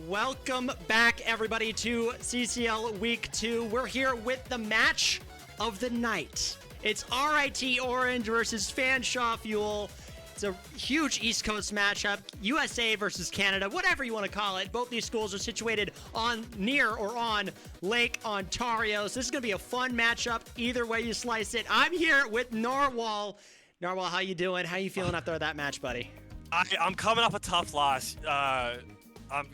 Welcome back, everybody, to CCL Week 2. We're here with the match of the night. It's RIT Orange versus Fanshawe Fuel. It's a huge East Coast matchup. USA versus Canada, whatever you want to call it. Both these schools are situated near or on Lake Ontario. So this is going to be a fun matchup either way you slice it. I'm here with Narwhal. Narwhal, how you doing? How you feeling after that match, buddy? I'm coming off a tough loss.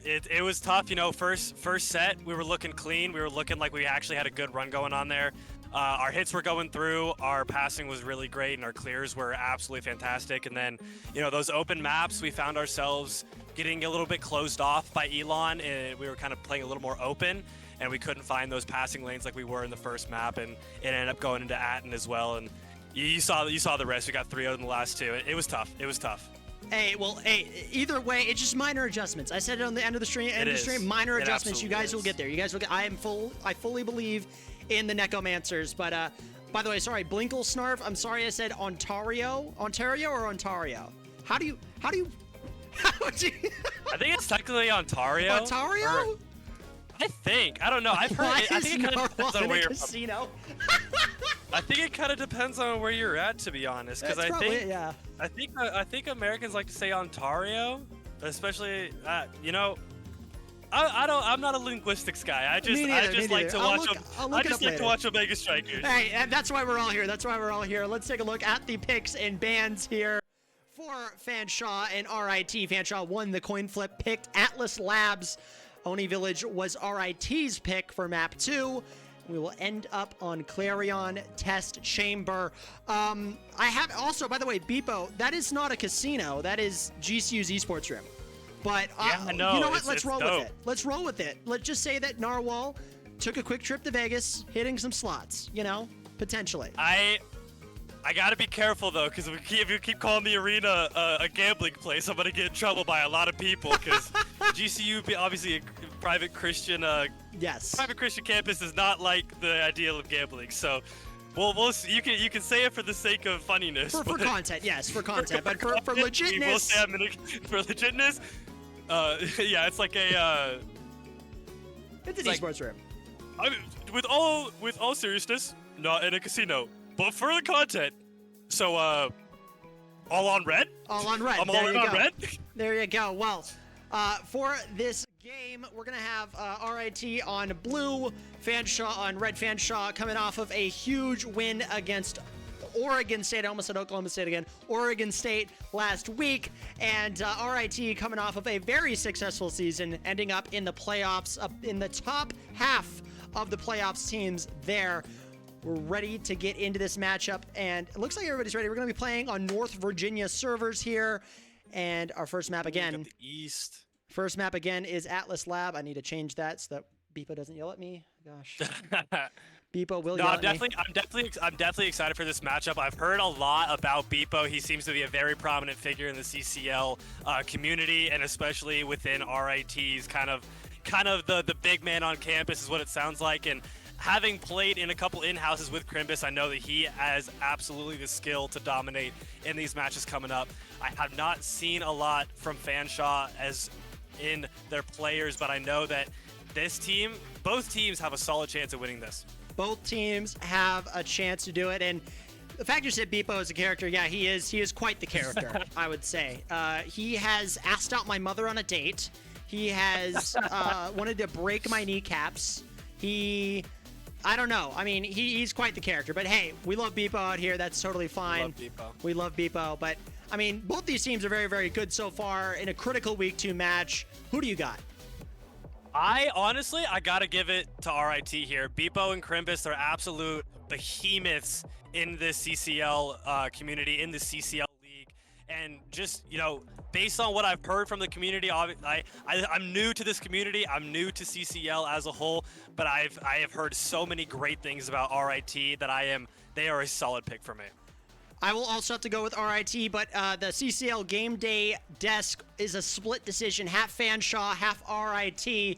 It was tough, you know. First set, we were looking clean. We were looking like we actually had a good run going on there. Our hits were going through. Our passing was really great, and our clears were absolutely fantastic. And then, you know, those open maps, we found ourselves getting a little bit closed off by Elon, and we were kind of playing a little more open, and we couldn't find those passing lanes like we were in the first map, and it ended up going into Atten as well. And you saw the rest. We got 3-0 in the last two. It was tough. It was tough. Hey, either way, it's just minor adjustments. I said it on the end of the stream. Minor adjustments. You guys will get there. You guys will get. I fully believe in the Necromancers. But by the way, sorry, Blinkle Snarf. I'm sorry, I said Ontario or Ontario. How do you? I think it's technically Ontario. Ontario? I think. I don't know. I've heard it. I think it kind of depends on where you're casino? I think it kind of depends on where you're at, to be honest. Because I think Americans like to say Ontario, especially you know. I'm not a linguistics guy. I just like to watch Omega Strikers. Hey, and that's why we're all here. Let's take a look at the picks and bans here for Fanshawe and RIT. Fanshawe won the coin flip, picked Atlas Labs. Oni Village was RIT's pick for map 2. We will end up on Clarion Test Chamber. I have also, by the way, Beepo, that is not a casino. That is GCU's esports room. But you know what? Let's roll with it. Let's roll with it. Let's just say that Narwhal took a quick trip to Vegas, hitting some slots, you know, potentially. I gotta be careful though, because if you keep calling the arena a gambling place, I'm gonna get in trouble by a lot of people. Because GCU, obviously a private Christian, private Christian campus is not like the ideal of gambling. So, we'll you can say it for the sake of funniness. For content, yes, for content, but for legitness. We'll say for legitness. Yeah, it's like a. It's an esports room. I mean, with all seriousness, not in a casino. But for the content, so all on red? All on red. I'm all in on red? There you go. Well, for this game, we're going to have RIT on blue, Fanshawe on red. Fanshawe coming off of a huge win against Oregon State. I almost said Oklahoma State again. Oregon State last week. And RIT coming off of a very successful season, ending up in the playoffs, up in the top half of the playoffs teams there. We're ready to get into this matchup, and it looks like everybody's ready. We're going to be playing on North Virginia servers here, and our first map again. The East. First map again is Atlas Lab. I need to change that so that Beepo doesn't yell at me. Gosh. Beepo will yell at me. I'm definitely excited for this matchup. I've heard a lot about Beepo. He seems to be a very prominent figure in the CCL community, and especially within RIT. He's kind of the big man on campus is what it sounds like, and having played in a couple in-houses with Crimbus, I know that he has absolutely the skill to dominate in these matches coming up. I have not seen a lot from Fanshawe as in their players, but I know that both teams have a solid chance of winning this. Both teams have a chance to do it, and the fact you said Beepo is a character, yeah, he is quite the character, I would say. He has asked out my mother on a date. He has wanted to break my kneecaps. I don't know. I mean, he's quite the character. But hey, we love Beepo out here. That's totally fine. We love Beepo. But, I mean, both these teams are very, very good so far in a critical Week 2 match. Who do you got? I got to give it to RIT here. Beepo and Crimbus are absolute behemoths in this CCL community, in the CCL league. And just, you know, based on what I've heard from the community, I'm new to this community. I'm new to CCL as a whole, but I have heard so many great things about RIT that they are a solid pick for me. I will also have to go with RIT, but the CCL game day desk is a split decision, half Fanshawe, half RIT.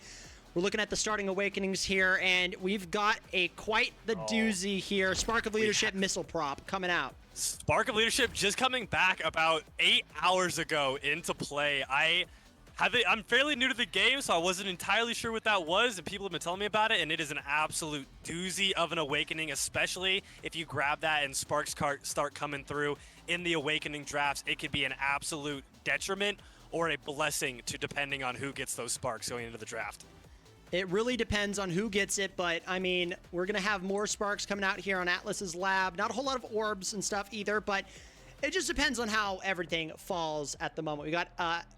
We're looking at the starting awakenings here, and we've got quite the doozy here. Spark of Leadership missile prop coming out. Spark of Leadership just coming back about 8 hours ago into play. I'm fairly new to the game, so I wasn't entirely sure what that was, and people have been telling me about it, and it is an absolute doozy of an awakening, especially if you grab that and sparks start coming through in the awakening drafts. It could be an absolute detriment or a blessing to depending on who gets those sparks going into the draft. It really depends on who gets it, but I mean, we're going to have more sparks coming out here on Atlas's lab. Not a whole lot of orbs and stuff either, but it just depends on how everything falls at the moment. We got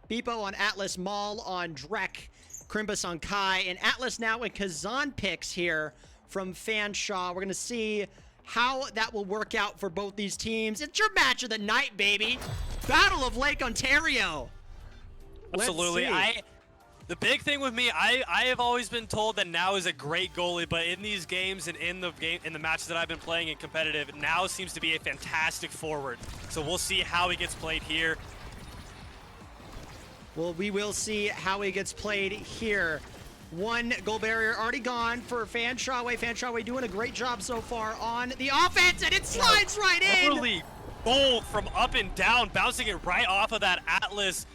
Beepo on Atlas, Maul on Drek, Crimbus on Kai, and Atlas now with Kazan picks here from Fanshawe. We're going to see how that will work out for both these teams. It's your match of the night, baby. Battle of Lake Ontario. Absolutely. The big thing with me, I have always been told that Now is a great goalie, but in these games and in the matches that I've been playing in competitive, Now seems to be a fantastic forward. So we'll see how he gets played here. Well, we will see how he gets played here. One goal barrier already gone for Fanshawe. Fanshawe doing a great job so far on the offense, and it slides right in. Early goal from up and down, bouncing it right off of that Atlas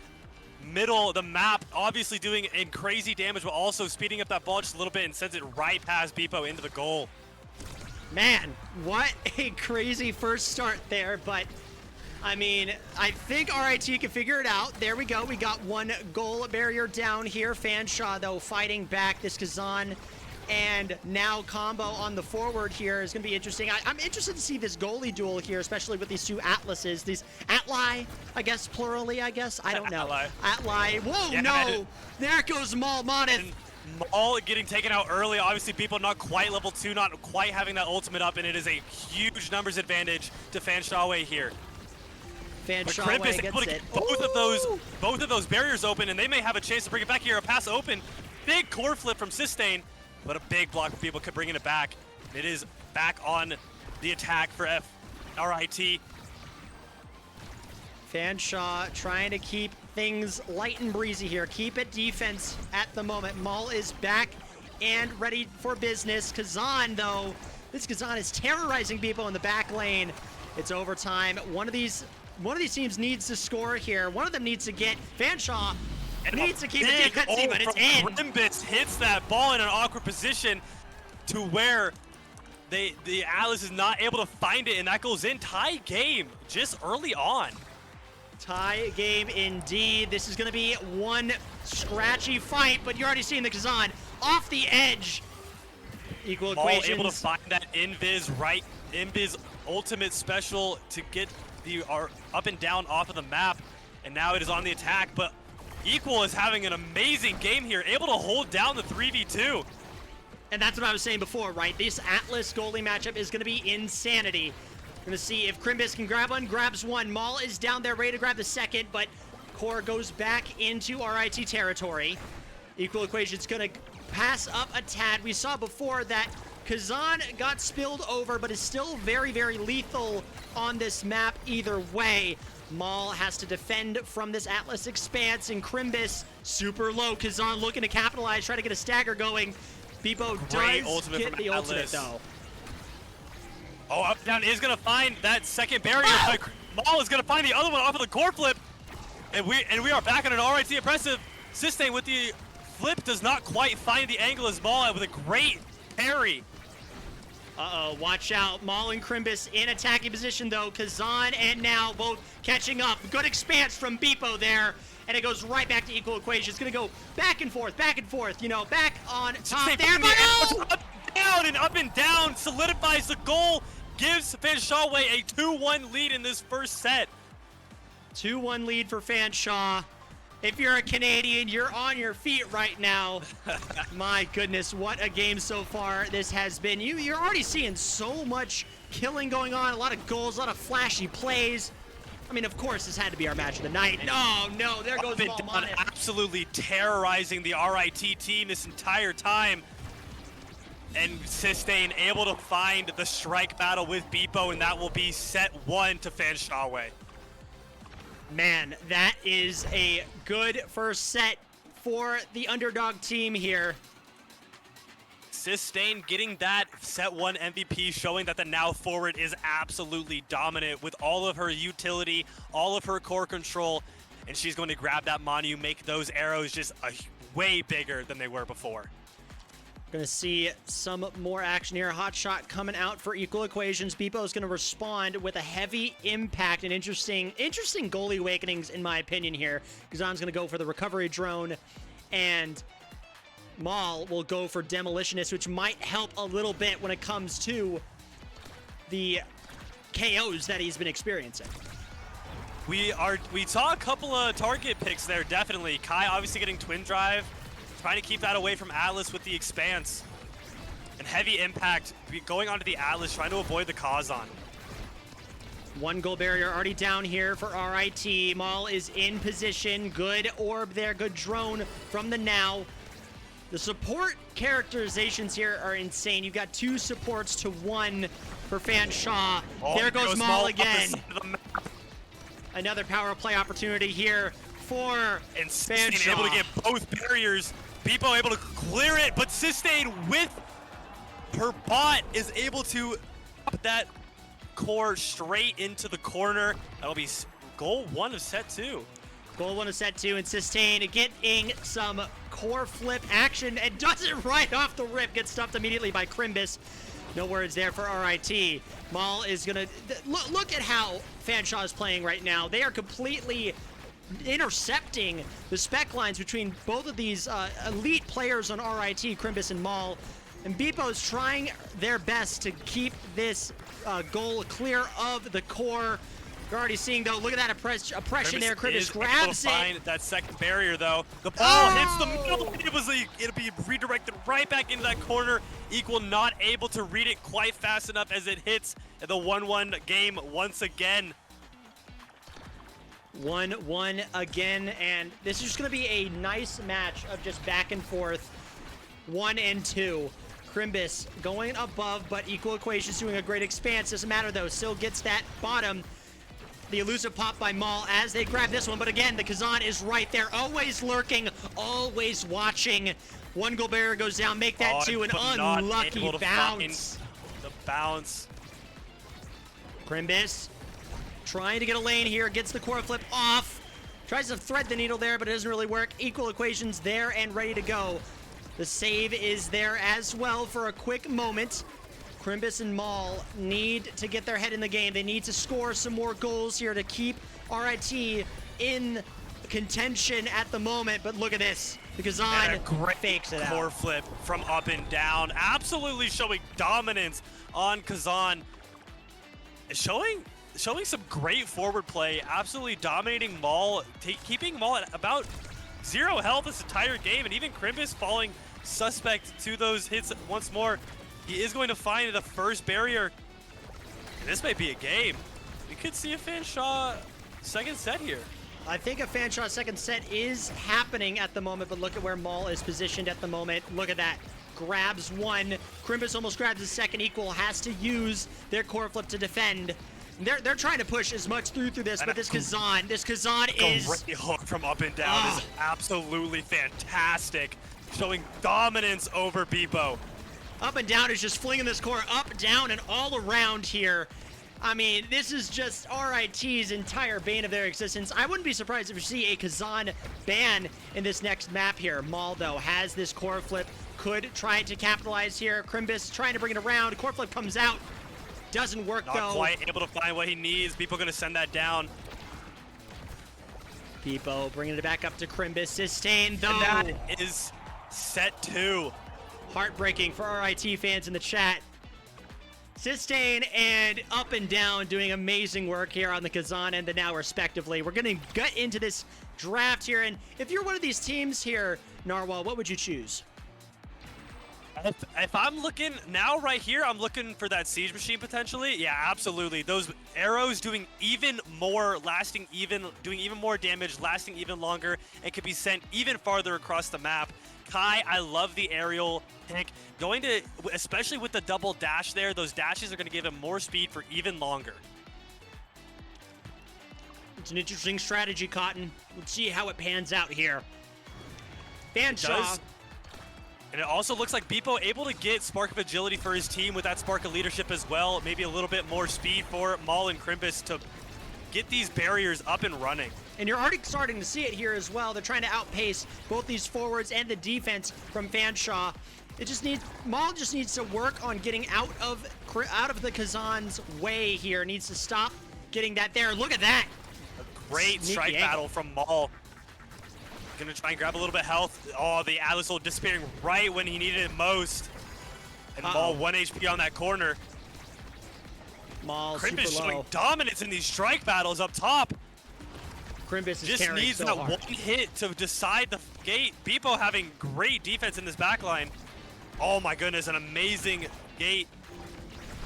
middle of the map, obviously doing crazy damage, but also speeding up that ball just a little bit and sends it right past Beepo into the goal. Man, what a crazy first start there, but I mean, I think RIT can figure it out. There we go. We got one goal barrier down here. Fanshawe, though, fighting back. This Kazan and Now combo on the forward here is going to be interesting. I'm interested to see this goalie duel here, especially with these two Atlases. These Atli, I guess, plurally, I guess. I don't know. Atli. Whoa, yeah, no. There goes Maul Monith. Maul getting taken out early. Obviously, people not quite level 2, not quite having that ultimate up, and it is a huge numbers advantage to Fanshawe here. Fanshawe gets able to get both of those barriers open, and they may have a chance to bring it back here. A pass open. Big core flip from Sustain. But a big block for people could bring it back. It is back on the attack for RIT. Fanshawe trying to keep things light and breezy here. Keep it defense at the moment. Maul is back and ready for business. Kazan, though, this Kazan is terrorizing people in the back lane. It's overtime. One of these teams needs to score here. One of them needs to get Fanshawe. And needs to keep it defensive, but it's in. Crimbus hits that ball in an awkward position to where the Atlas is not able to find it, and that goes in. Tie game just early on. Tie game indeed. This is going to be one scratchy fight, but you're already seeing the Kazan off the edge. Equal equations. Able to find that invis ultimate special to get the up and down off of the map, and now it is on the attack, but Equal is having an amazing game here, able to hold down the 3v2. And that's what I was saying before, right? This Atlas goalie matchup is going to be insanity. We're going to see if Crimbus can grab one, grabs one. Maul is down there ready to grab the second, but Core goes back into RIT territory. Equal equation's going to pass up a tad. We saw before that Kazan got spilled over, but is still very, very lethal on this map either way. Maul has to defend from this Atlas expanse, and Crimbus super low. Kazan looking to capitalize, try to get a stagger going. Beepo does get the ultimate, though. Oh, up down is going to find that second barrier, but Maul is going to find the other one off of the core flip. And we are back on an RIT impressive. Sustain with the flip does not quite find the angle as Maul with a great parry. Uh-oh, watch out. Maul and Crimbus in attacking position, though. Kazan and Now both catching up. Good expanse from Beepo there. And it goes right back to equal equation. It's going to go back and forth, you know, back on top there. But Up and down, solidifies the goal, gives Fanshawe a 2-1 lead in this first set. 2-1 lead for Fanshawe. If you're a Canadian, you're on your feet right now. My goodness, what a game so far this has been. You're already seeing so much killing going on, a lot of goals, a lot of flashy plays. I mean, of course, this had to be our match of the night. No, there goes Maul Monith. Absolutely terrorizing the RIT team this entire time. And Sustain able to find the strike battle with Beepo, and that will be set 1 to Fanshawe. Man, that is a good first set for the underdog team here. Sustain getting that set 1 MVP, showing that the Now forward is absolutely dominant with all of her utility, all of her core control, and she's going to grab that Manu, make those arrows just way bigger than they were before. Gonna see some more action here. Hot shot coming out for Equal Equations. Beepo is gonna respond with a heavy impact and interesting goalie awakenings in my opinion here. Kazan's gonna go for the recovery drone, and Maul will go for Demolitionist, which might help a little bit when it comes to the KOs that he's been experiencing. We saw a couple of target picks there, definitely. Kai obviously getting Twin Drive, trying to keep that away from Atlas with the Expanse. And heavy impact going onto the Atlas, trying to avoid the Kazan. One goal barrier already down here for RIT. Maul is in position. Good orb there, good drone from the Now. The support characterizations here are insane. You've got 2 supports to 1 for Fanshawe. Oh, there goes Maul again. Another power play opportunity here for Fanshawe. Able to get both barriers. Beepo able to clear it, but Sustain with her bot is able to put that core straight into the corner. That'll be goal 1 of set 2. Goal 1 of set 2, and Sustain getting some core flip action and does it right off the rip. Gets stuffed immediately by Crimbus. No words there for RIT. Maul is gonna look at how Fanshawe is playing right now. They are completely intercepting the spec lines between both of these elite players on RIT, Crimbus and Maul. And Beepo's trying their best to keep this goal clear of the core. You're already seeing, though, look at that oppression there. Crimbus grabs it. Find that second barrier, though. The ball hits the middle. It'll be redirected right back into that corner. Equal not able to read it quite fast enough as it hits the 1-1 game once again. 1-1 again, and this is just going to be a nice match of just back and forth. 1 and 2. Crimbus going above, but Equal Equations doing a great expanse. Doesn't matter, though. Still gets that bottom. The elusive pop by Maul as they grab this one, but again, the Kazan is right there, always lurking, always watching. 1 goal barrier goes down, make that 2, an unlucky bounce. The bounce. Crimbus trying to get a lane here, gets the core flip off. Tries to thread the needle there, but it doesn't really work. Equal Equations there and ready to go. The save is there as well for a quick moment. Crimbus and Maul need to get their head in the game. They need to score some more goals here to keep RIT in contention at the moment. But look at this. The Kazan fakes it out. Core flip from up and down. Absolutely showing dominance on Kazan. Showing some great forward play. Absolutely dominating Maul. Keeping Maul at about 0 health this entire game. And even Crimbus falling suspect to those hits once more. He is going to find the first barrier. And this might be a game. We could see a Fanshawe second set here. I think a Fanshawe second set is happening at the moment, but look at where Maul is positioned at the moment. Look at that. Grabs 1. Crimbus almost grabs his second. Equal has to use their core flip to defend. They're trying to push as much through this, but this Kazan is... Great hook from up and down is absolutely fantastic. Showing dominance over Beepo. Up and down is just flinging this core up, down, and all around here. I mean, this is just RIT's entire bane of their existence. I wouldn't be surprised if we see a Kazan ban in this next map here. Maul, though, has this core flip. Could try to capitalize here. Crimbus trying to bring it around. Core flip comes out. Doesn't work, though. Not quite able to find what he needs. Beepo going to send that down. Beepo bringing it back up to Crimbus. Sustain, though. And that is set 2. Heartbreaking for RIT fans in the chat. Sustain and up and down doing amazing work here on the Kazan and the Now respectively. We're going to get into this draft here, and if you're one of these teams here, Narwhal, what would you choose? If I'm looking now right here, I'm looking for that Siege Machine potentially. Yeah, absolutely. Those arrows doing even more, doing even more damage, lasting even longer, and could be sent even farther across the map. Kai, I love the aerial pick. Going to, especially with the double dash there, those dashes are going to give him more speed for even longer. It's an interesting strategy, Cotton. Let's see how it pans out here. Fanshawe. And it also looks like Beepo able to get Spark of Agility for his team with that Spark of Leadership as well. Maybe a little bit more speed for Maul and Crimbus to get these barriers up and running. and you're already starting to see it here as well. They're trying to outpace both these forwards and the defense from Fanshawe. It just needs, Maul just needs to work on getting out of the Kazan's way here. Needs to stop getting that there. Look at that. A great strike battle from Maul. Gonna try and grab a little bit of health. Oh, the Alisol disappearing right when he needed it most. And Maul 1 HP on that corner. Maul Crimbus super showing low. dominance in these strike battles up top. Crimbus is Just carrying needs so that hard. one hit to decide the gate. Beepo having great defense in this backline. Oh my goodness, an amazing gate.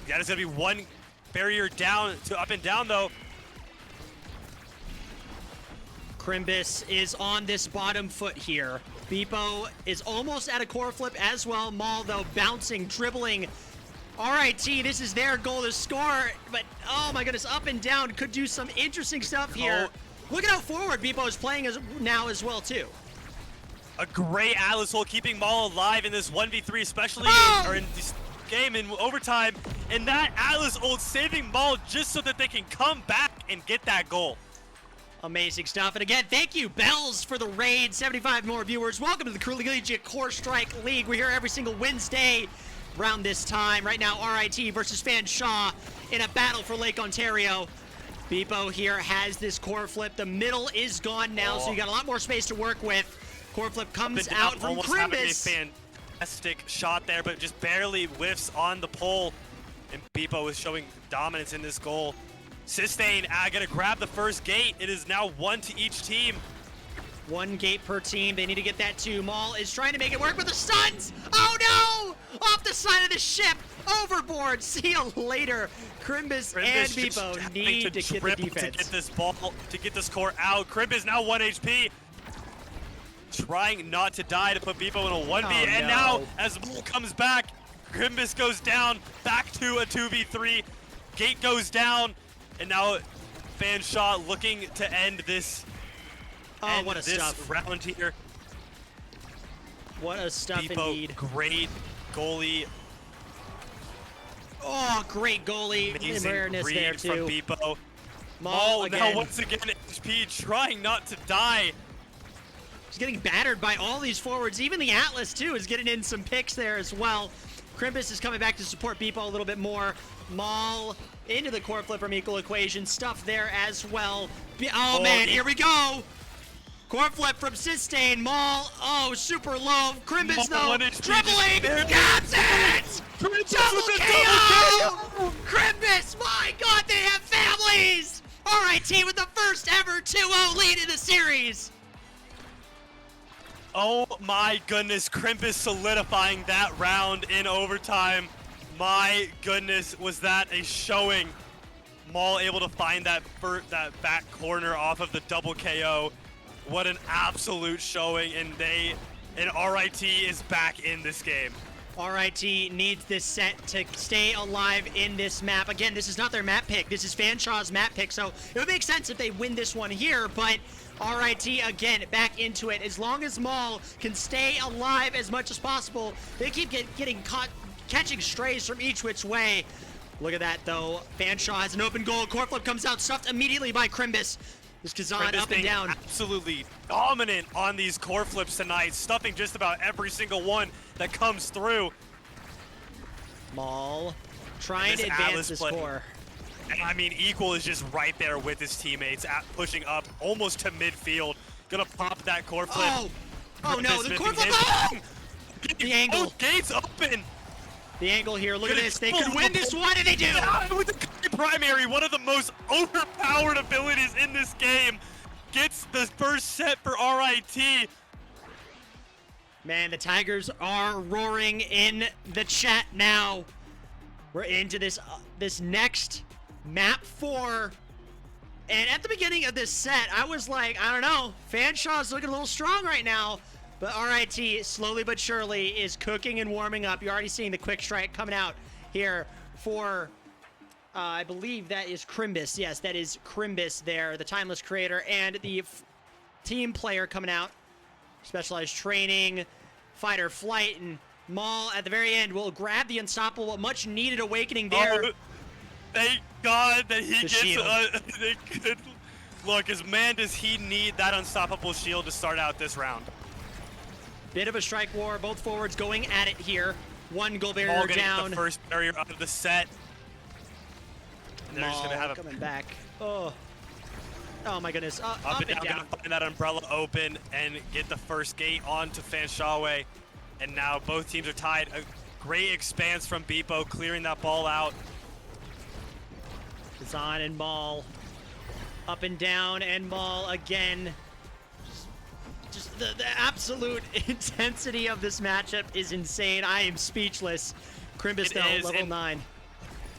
That is gonna be one barrier down to up and down though. Crimbus is on this bottom foot here. Beepo is almost at a core flip as well. Maul though bouncing, dribbling. RIT, this is their goal to score, but oh my goodness, up and down could do some interesting stuff here. Look at how forward Beepo is playing now as well too. A great Alisol keeping Maul alive in this 1v3, especially in this game in overtime. And that Alisol saving Maul just so that they can come back and get that goal. Amazing stuff. And again, thank you, Bells, for the raid. 75 more viewers. Welcome to the Collegiate Corestrike League. We're here every single Wednesday around this time. Right now, RIT versus Fanshawe in a battle for Lake Ontario. Beepo here has this core flip. The middle is gone now, so you got a lot more space to work with. Core flip comes out from almost having a Crimbus. fantastic shot there, but just barely whiffs on the pole. And Beepo is showing dominance in this goal. Sustain gonna grab the first gate. It is now one to each team. One gate per team. They need to get that too. Maul is trying to make it work with the stuns. Oh no! Off the side of the ship. Overboard. See you later. Crimbus and Beepo need to get the defense. To get this ball, to get this core out. Crimbus now 1 HP. Trying not to die to put Beepo in a 1v. And now, as Maul comes back, Crimbus goes down, back to a 2v3. Gate goes down, and now Fanshawe looking to end this. What a stuff. Round here. What a stuff Beepo, indeed. great goalie. Oh, great goalie. Amazing Awareness read there too. from Beepo. Maul now again. once again HP trying not to die. He's getting battered by all these forwards. Even the Atlas too is getting in some picks there as well. Crimbus is coming back to support Beepo a little bit more. Maul into the core flip from Equal Equation. Stuff there as well. Oh man, here we go. Core flip from Sustain. Maul, super low. Crimbus though, dribbling, gets it! Double KO! Crimbus, my god, they have families! RIT with the first ever 2-0 lead in the series. Oh my goodness, Crimbus solidifying that round in overtime. My goodness, was that a showing. Maul able to find that back corner off of the double KO. What an absolute showing, and RIT is back in this game. RIT needs this set to stay alive in this map. Again, this is not their map pick. This is Fanshawe's map pick, so it would make sense if they win this one here, but RIT, again, back into it. As long as Maul can stay alive as much as possible, they keep getting caught, catching strays from each which way. Look at that, though. Fanshawe has an open goal. Core flip comes out, stuffed immediately by Crimbus. This Kazan up and down. Absolutely dominant on these core flips tonight, stuffing just about every single one that comes through. Maul trying to advance this core. And I mean, Equal is just right there with his teammates, pushing up almost to midfield. Gonna pop that core flip. Oh no, the core flip! Oh! The angle. Both gates open. The angle here, look at this. They could win this one, and they do! With the primary, one of the most overpowered abilities in this game, gets the first set for RIT. Man, the Tigers are roaring in the chat now. We're into this next map 4. And at the beginning of this set, I was like, I don't know, Fanshawe's looking a little strong right now. But RIT, slowly but surely, is cooking and warming up. You're already seeing the quick strike coming out here for, I believe that is Crimbus. Yes, that is Crimbus there, the Timeless Creator, and the team player coming out. Specialized training, fighter flight, and Maul at the very end will grab the unstoppable, much needed awakening there. Oh, thank God that he gets Look, as man does he need that unstoppable shield to start out this round. Bit of a strike war, both forwards going at it here. One goal barrier Maul getting down. the first barrier out of the set. And they're just gonna have coming back. Oh my goodness. up and down. Gonna find that umbrella open and get the first gate onto Fanshawe. And now both teams are tied. A great expanse from Beepo, clearing that ball out. Zahn and Maul. Up and down, and Maul again. Just the absolute intensity of this matchup is insane. I am speechless. Crimbus though, level 9.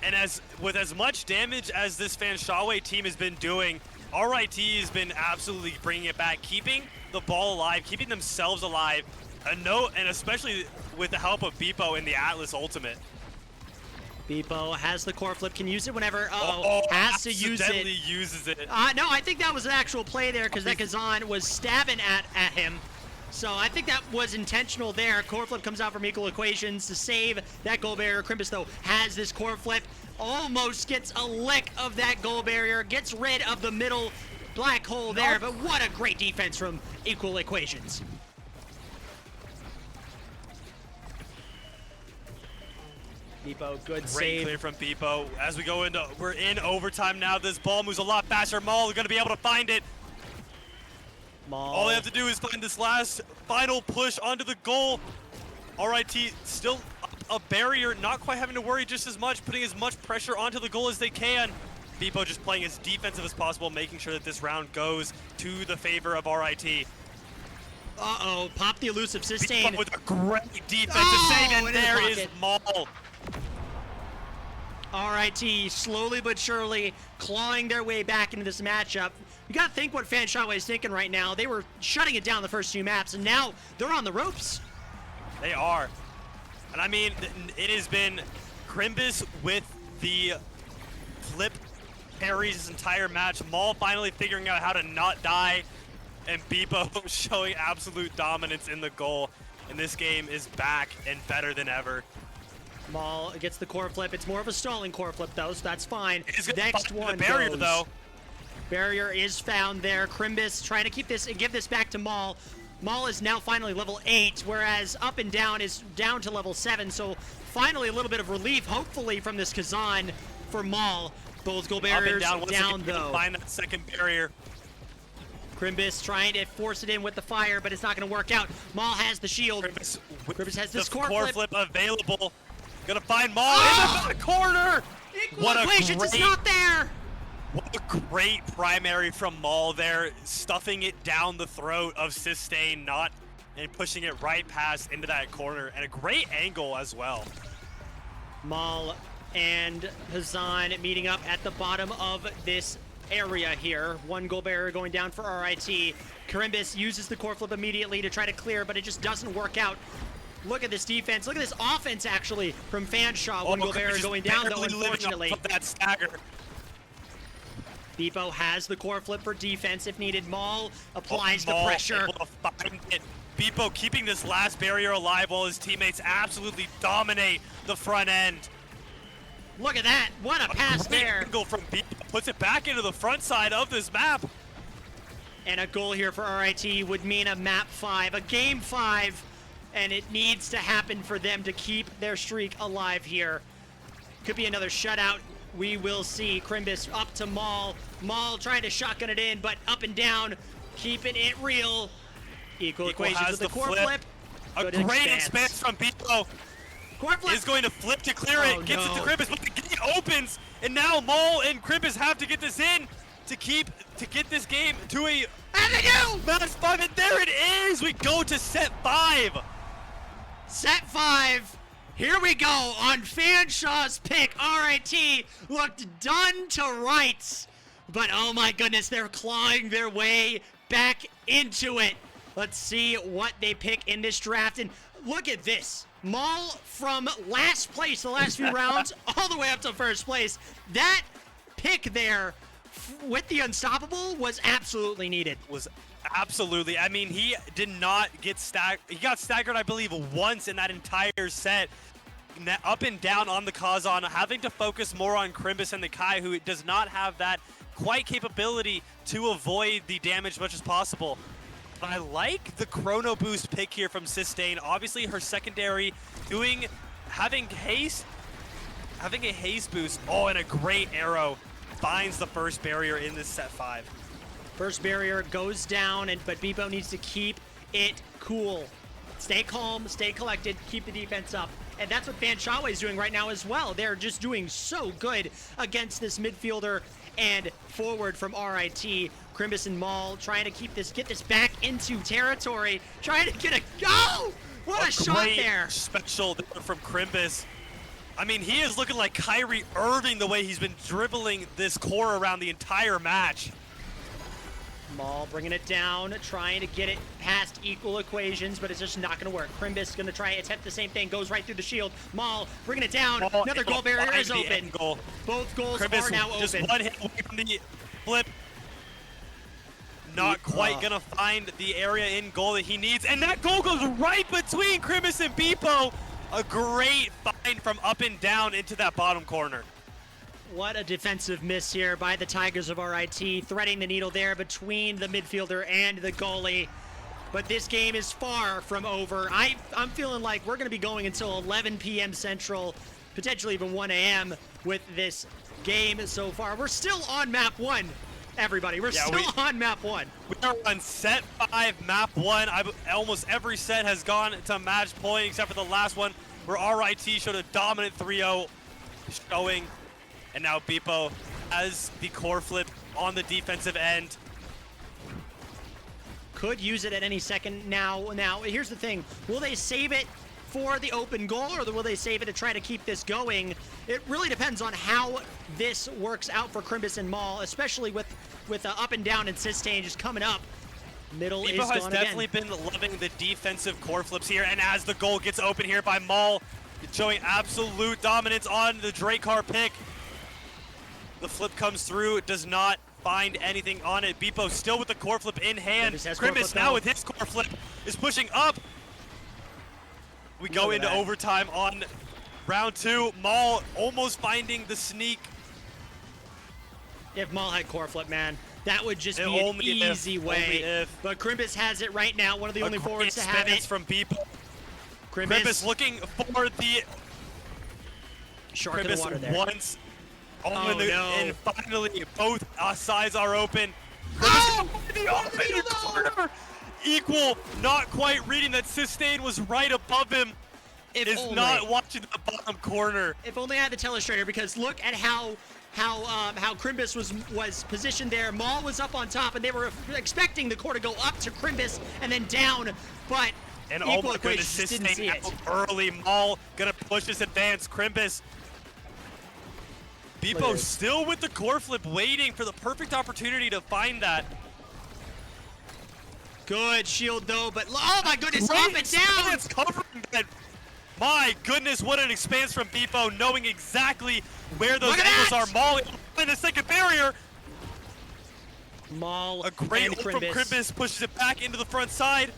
And with as much damage as this Fanshawe team has been doing, RIT has been absolutely bringing it back, keeping the ball alive, keeping themselves alive. And especially with the help of Beepo in the Atlas ultimate. Beepo has the core flip, can use it whenever, has to use it. Accidentally uses it. No, I think that was an actual play there because that Kazan was stabbing at him. So I think that was intentional there. Core flip comes out from equal equations to save that goal barrier. Crimbus, though, has this core flip, almost gets a lick of that goal barrier, gets rid of the middle black hole there, but what a great defense from equal equations. Beepo, good Great save. clear from Beepo. As we go into, we're in overtime now. This ball moves a lot faster. Maul is going to be able to find it. Maul. All they have to do is find this last final push onto the goal. RIT still a barrier, not quite having to worry just as much, putting as much pressure onto the goal as they can. Beepo just playing as defensive as possible, making sure that this round goes to the favor of RIT. Uh-oh, pop the elusive sustain. Beepo with a great defensive save, and there is Maul. RIT slowly but surely clawing their way back into this matchup. You gotta think what Fanshawe is thinking right now. They were shutting it down the first few maps, and now they're on the ropes. They are. And I mean, it has been Crimbus with the flip carries this entire match. Maul finally figuring out how to not die, and Beepo showing absolute dominance in the goal. And this game is back and better than ever. Maul gets the core flip. It's more of a stalling core flip, though, so that's fine. Next one, the barrier goes. though. Barrier is found there. Crimbus trying to keep this and give this back to Maul. Maul is now finally level 8, whereas Up and Down is down to level 7. So finally a little bit of relief, hopefully, from this Kazan for Maul. Both goal barriers down though. Find that second barrier. Crimbus trying to force it in with the fire, but it's not going to work out. Maul has the shield. Crimbus has this core flip available. Gonna find Maul in the corner. What equations is not there. What a great primary from Maul there, stuffing it down the throat of Sustain, and pushing it right past into that corner, and a great angle as well. Maul and Hazan meeting up at the bottom of this area here. One goal barrier going down for RIT. Crimbus uses the core flip immediately to try to clear, but it just doesn't work out. Look at this defense. Look at this offense, actually, from Fanshawe. One goal barrier going down, though, unfortunately. That stagger. Beepo has the core flip for defense if needed. Maul applies the pressure. Able to find it. Beepo keeping this last barrier alive while his teammates absolutely dominate the front end. Look at that. What a pass there. Angle from Beepo puts it back into the front side of this map. And a goal here for RIT would mean a map 5, a game 5. And it needs to happen for them to keep their streak alive here. Could be another shutout. We will see. Crimbus up to Maul. Maul trying to shotgun it in, but Up and Down, keeping it real. Equal equations with the core flip. A great expanse from Beepo. Core flip. Is going to flip to clear it. Gets it to Crimbus, but the gate opens. And now Maul and Crimbus have to get this in to get this game to a match 5. And there it is. We go to set 5. Set 5, here we go on Fanshawe's pick. RIT looked done to rights, but oh my goodness, they're clawing their way back into it. Let's see what they pick in this draft, and look at this. Maul from last place the last few rounds all the way up to first place. That pick there with the unstoppable was absolutely needed. Absolutely. I mean, he did not get staggered. He got staggered, I believe, once in that entire set. Up and down on the Kazan, having to focus more on Crimbus and the Kai, who does not have that quite capability to avoid the damage as much as possible. But I like the chrono boost pick here from Sustain. Obviously her secondary having a haste boost. Oh, and a great arrow finds the first barrier in this set 5. First barrier goes down, but Beepo needs to keep it cool. Stay calm, stay collected, keep the defense up. And that's what Fanshawe is doing right now as well. They're just doing so good against this midfielder and forward from RIT. Crimbus and Maul trying to get this back into territory, trying to get a go! What a shot there! Special from Crimbus. I mean, he is looking like Kyrie Irving the way he's been dribbling this core around the entire match. Maul bringing it down, trying to get it past equal equations, but it's just not going to work. Crimbus going to try and attempt the same thing, goes right through the shield. Maul bringing it down, another goal barrier is open. Goal. Both goals Crimbus are now just open. One hit away from the flip. Not quite going to find the area in goal that he needs, and that goal goes right between Crimbus and Beepo. A great find from up and down into that bottom corner. What a defensive miss here by the Tigers of RIT, threading the needle there between the midfielder and the goalie. But this game is far from over. I'm feeling like we're going to be going until 11 p.m. Central, potentially even 1 a.m. with this game so far. We're still on map 1, everybody. We're still on map 1. We are on set 5, map 1. Almost every set has gone to match point except for the last one where RIT showed a dominant 3-0 showing. And now Beepo has the core flip on the defensive end. Could use it at any second now. Now, here's the thing. Will they save it for the open goal, or will they save it to try to keep this going? It really depends on how this works out for Crimbus and Maul, especially with up and down and Sustain just coming up. Middle Beepo is gone has definitely been loving the defensive core flips here, and as the goal gets open here by Maul, showing absolute dominance on the Dracar pick. The flip comes through, does not find anything on it. Beepo still with the core flip in hand. Crimbus now with his core flip is pushing up. We go into overtime on round 2. Maul almost finding the sneak. If Maul had core flip, man, that would just be an easy way. But Crimbus has it right now, one of the only forwards to have it. From Beepo. Crimbus looking for the shark in the water there. Once. And finally, both sides are open. The open corner! Equal, not quite reading that Sustain was right above him. Not watching the bottom corner. If only I had the telestrator, because look at how Crimbus was positioned there. Maul was up on top, and they were expecting the core to go up to Crimbus and then down, but and equal equations didn't see it. Early, Maul gonna push this advance. Crimbus. Beepo still with the core flip, waiting for the perfect opportunity to find that. Good shield though, but oh my goodness, up and down! It's covering that. My goodness, what an expanse from Beepo, knowing exactly where those angles are. Maul in the second barrier. Maul, a great ult from Crimbus pushes it back into the front side.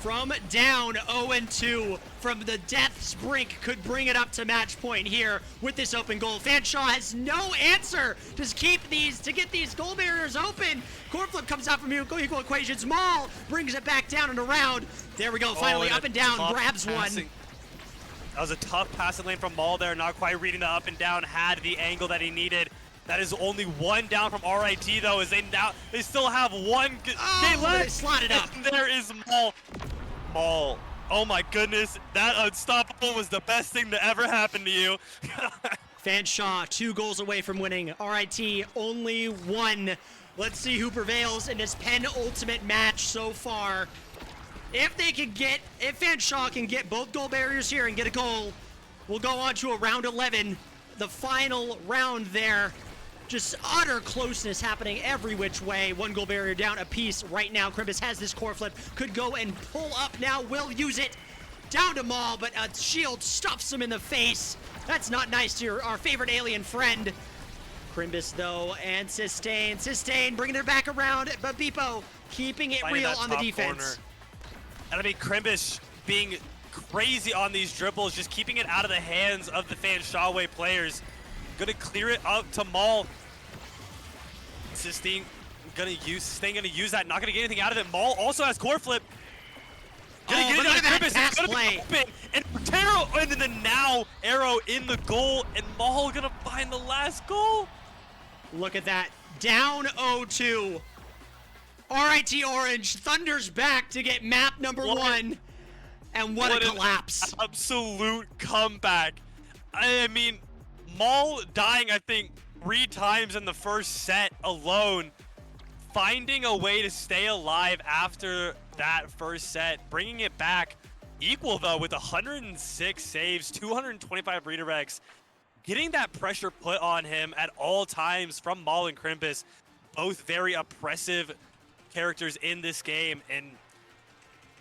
From down 0-2 from the death's brink, could bring it up to match point here with this open goal. Fanshawe has no answer to get these goal barriers open. Core flip comes out from equal equations. Maul brings it back down and around. There we go, finally up and down, grabs one. That was a tough passing lane from Maul there, not quite reading the up and down, had the angle that he needed. That is only one down from RIT though, as they still have one game left. They slotted up. And there is Maul. Maul. Oh my goodness, that unstoppable was the best thing to ever happen to you. Fanshawe 2 goals away from winning. RIT only 1. Let's see who prevails in this penultimate match so far. If Fanshawe can get both goal barriers here and get a goal, we'll go on to a round 11, the final round there. Just utter closeness happening every which way. 1 goal barrier down a piece right now. Crimbus has this core flip, could go and pull up now, will use it. Down to Maul, but a shield stuffs him in the face. That's not nice to our favorite alien friend. Crimbus though, and Sustain bringing it back around, but Beepo keeping it real on the defense. Corner. And I mean, Crimbus being crazy on these dribbles, just keeping it out of the hands of the Fanshawe players. Gonna clear it out to Maul. Sistine gonna use that, not gonna get anything out of it. Maul also has core flip. Gonna get look it at that Grimace, pass it's gonna play. be open, and Taro, and then now Arrow in the goal, and Maul gonna find the last goal. Look at that. Down 0-2. RIT Orange thunders back to get map number 1. And what a collapse. Absolute comeback. I mean, Maul dying, I think, 3 times in the first set alone. Finding a way to stay alive after that first set. Bringing it back. Equal, though, with 106 saves, 225 redirects. Getting that pressure put on him at all times from Maul and Krimpus. Both very oppressive characters in this game. And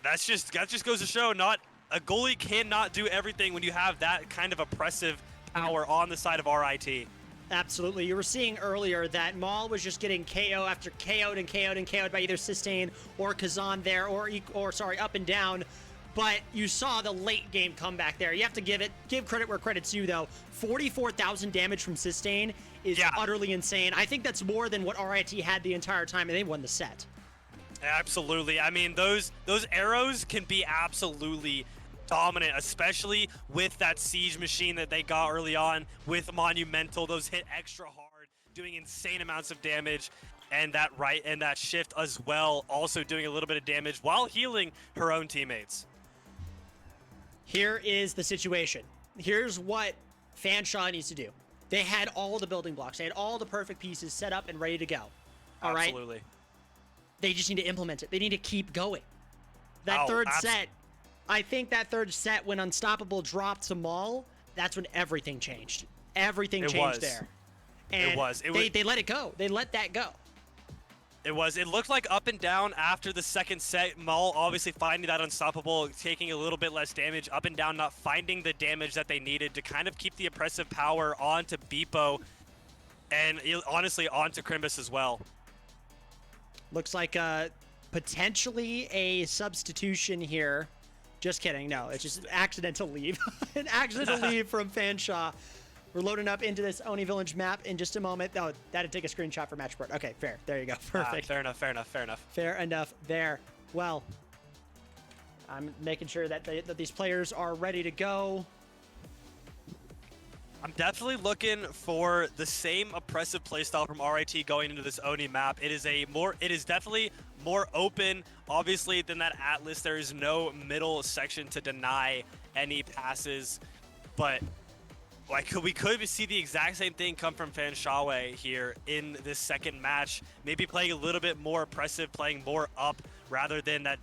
that just goes to show, not a goalie cannot do everything when you have that kind of oppressive power on the side of RIT. Absolutely. You were seeing earlier that Maul was just getting KO after KO'd and KO'd and KO'd by either Sistine or Kazan there, or up and down. But you saw the late game comeback there. You have to give credit where credit's due, though. 44,000 damage from Sistine is utterly insane. I think that's more than what RIT had the entire time, and they won the set. Absolutely. I mean, those arrows can be absolutely dominant, especially with that siege machine that they got early on with Monumental. Those hit extra hard, doing insane amounts of damage, and that shift as well, also doing a little bit of damage while healing her own teammates. Here is the situation. Here's what Fanshawe needs to do. They had all the building blocks. They had all the perfect pieces set up and ready to go. All right? Absolutely. They just need to implement it. They need to keep going. That third set, I think that third set when Unstoppable dropped to Maul, that's when everything changed. Everything changed there. And they let it go. They let that go. It looked like up and down after the second set. Maul obviously finding that Unstoppable, taking a little bit less damage. Up and down, not finding the damage that they needed to kind of keep the oppressive power onto Beepo, and honestly onto Krimbus as well. Looks like potentially a substitution here. Just kidding. No, it's just an accidental leave. An accidental leave from Fanshawe. We're loading up into this Oni Village map in just a moment. Oh, that'd take a screenshot for Matchboard. Okay, fair. There you go. Perfect. Fair enough, fair enough, fair enough. Fair enough there. Well, I'm making sure that these players are ready to go. I'm definitely looking for the same oppressive playstyle from RIT going into this Oni map. It is definitely more open, obviously, than that Atlas. There is no middle section to deny any passes, but like we could see the exact same thing come from Fanshawe here in this second match. Maybe playing a little bit more oppressive, playing more up rather than that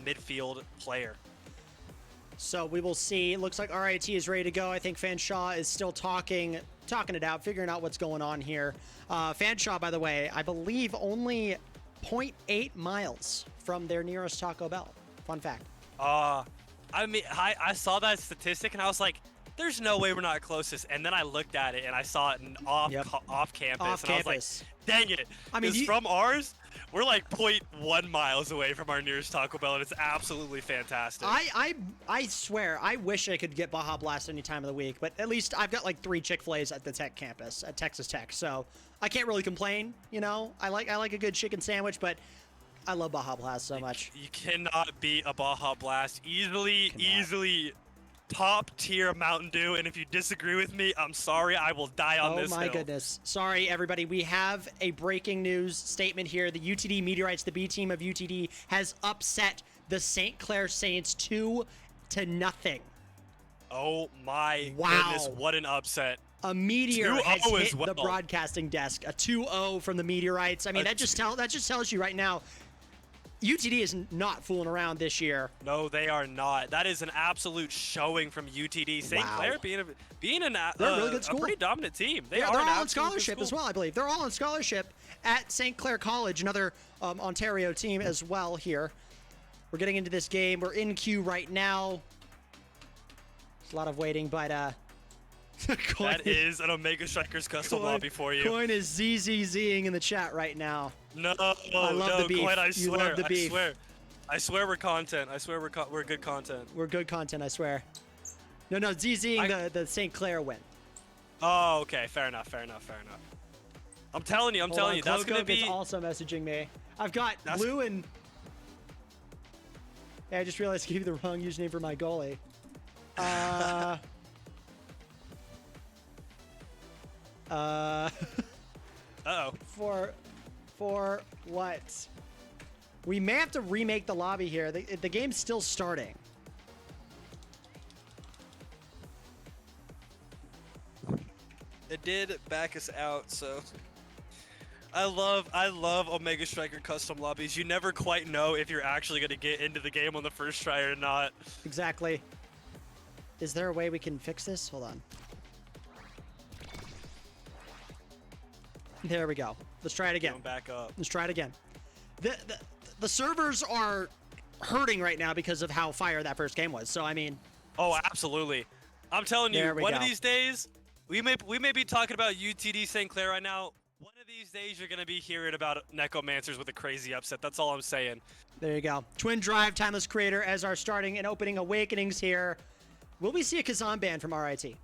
midfield player. So we will see. It looks like RIT is ready to go. I think Fanshawe is still talking it out, figuring out what's going on here. Fanshawe, by the way, I believe only 0.8 miles from their nearest Taco Bell. Fun fact. I mean, I saw that statistic and I was like, there's no way we're not closest. And then I looked at it and I saw it off campus. And I was like, dang it. I mean, from ours, we're like 0.1 miles away from our nearest Taco Bell, and it's absolutely fantastic. I swear, I wish I could get Baja Blast any time of the week, but at least I've got like 3 Chick-fil-A's at the Tech campus, at Texas Tech, so I can't really complain, you know? I like a good chicken sandwich, but I love Baja Blast so much. You cannot beat a Baja Blast. Easily top tier Mountain Dew, and if you disagree with me, I'm sorry, I will die on this hill. Oh my goodness. Sorry, everybody. We have a breaking news statement here. The UTD Meteorites, the B team of UTD, has upset the St. Clair Saints 2-0. Oh my goodness, what an upset. A meteor has hit the broadcasting desk. A 2-0 from the Meteorites. I mean, that just tells you right now, UTD is not fooling around this year. No, they are not. That is an absolute showing from UTD. St. Clair being a really good school. A pretty dominant team. They're all on scholarship as well, I believe. They're all on scholarship at St. Clair College, another Ontario team as well here. We're getting into this game. We're in queue right now. There's a lot of waiting, but that is an Omega Strikers custom lobby for you. Coin is ZZZing in the chat right now. No, I love the beef. Coin, I you swear, love the beef. I swear we're content. I swear we're good content. We're good content, I swear. No, ZZing the St. Clair win. Oh, okay. Fair enough. I'm telling you, that's gonna be. It's also messaging me. I've got blue and. Yeah, I just realized I gave you the wrong username for my goalie. Uh-oh. For what? We may have to remake the lobby here. The game's still starting. It did back us out, so I love Omega Striker custom lobbies. You never quite know if you're actually going to get into the game on the first try or not. Exactly. Is there a way we can fix this? Hold on. There we go. Let's try it again. Going back up. Let's try it again. The servers are hurting right now because of how fire that first game was. So I mean. Oh, absolutely. I'm telling you, one of these days, we may be talking about UTD St. Clair right now. One of these days, you're gonna be hearing about Necromancers with a crazy upset. That's all I'm saying. There you go. Twin Drive, Timeless Creator as our starting and opening awakenings here. Will we see a Kazan ban from RIT?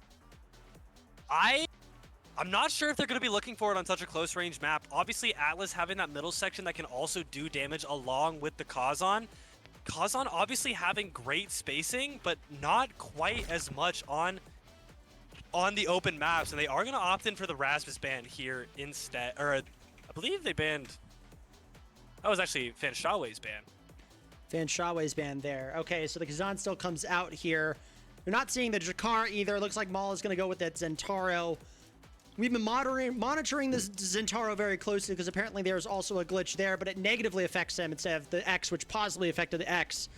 I'm not sure if they're going to be looking for it on such a close range map. Obviously, Atlas having that middle section that can also do damage along with the Kazan. Kazan obviously having great spacing, but not quite as much on the open maps. And they are going to opt in for the Rasmus ban here instead. Or I believe they banned... That was actually Fanshawe's ban. Fanshawe's ban there. Okay, so the Kazan still comes out here. We're not seeing the Jakar either. It looks like Maul is going to go with that Zentaro. We've been monitoring this Zentaro very closely because apparently there's also a glitch there, but it negatively affects him instead of the X, which positively affected the X.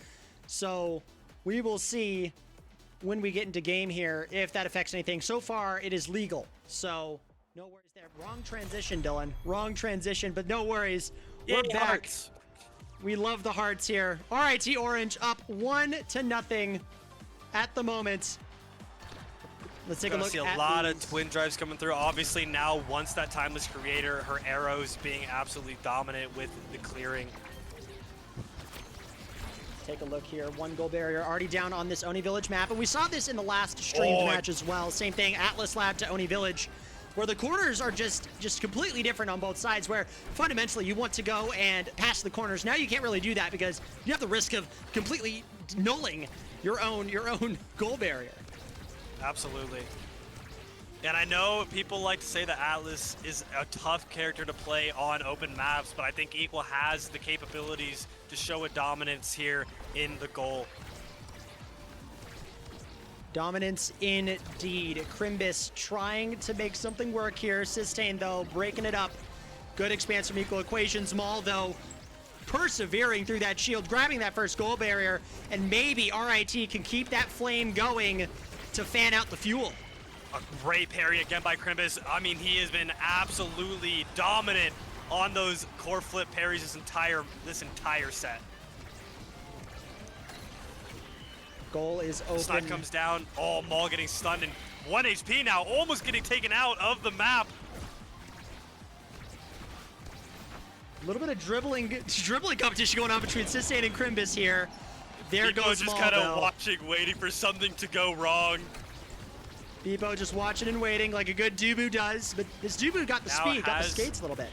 So we will see when we get into game here if that affects anything. So far, it is legal. So no worries there. Wrong transition, Dylan. Wrong transition, but no worries. We're back. Hearts. We love the hearts here. RIT Orange up 1-0 at the moment. Let's take a look at see a lot of twin drives coming through. Obviously now, once that Timeless Creator, her arrows being absolutely dominant with the clearing. Take a look here. One goal barrier already down on this Oni Village map. And we saw this in the last streamed match as well. Same thing, Atlas Lab to Oni Village, where the corners are just completely different on both sides, where fundamentally you want to go and pass the corners. Now you can't really do that because you have the risk of completely nulling your own goal barrier. Absolutely. And I know people like to say that Atlas is a tough character to play on open maps, but I think Equal has the capabilities to show a dominance here in the goal. Dominance indeed. Crimbus trying to make something work here. Sustain, though, breaking it up. Good expanse from Equal Equations. Maul, though, persevering through that shield, grabbing that first goal barrier, and maybe RIT can keep that flame going to fan out the fuel. A great parry again by Crimbus. I mean, he has been absolutely dominant on those core flip parries this entire set. Goal is open. Stun comes down. Oh, Maul getting stunned and 1 HP now, almost getting taken out of the map. A little bit of dribbling competition going on between Sustain and Crimbus here. There Beepo goes just Maul, kind of though. watching, waiting for something to go wrong. Beepo just watching and waiting like a good Dubu does, but this Dubu got the speed, got the skates a little bit.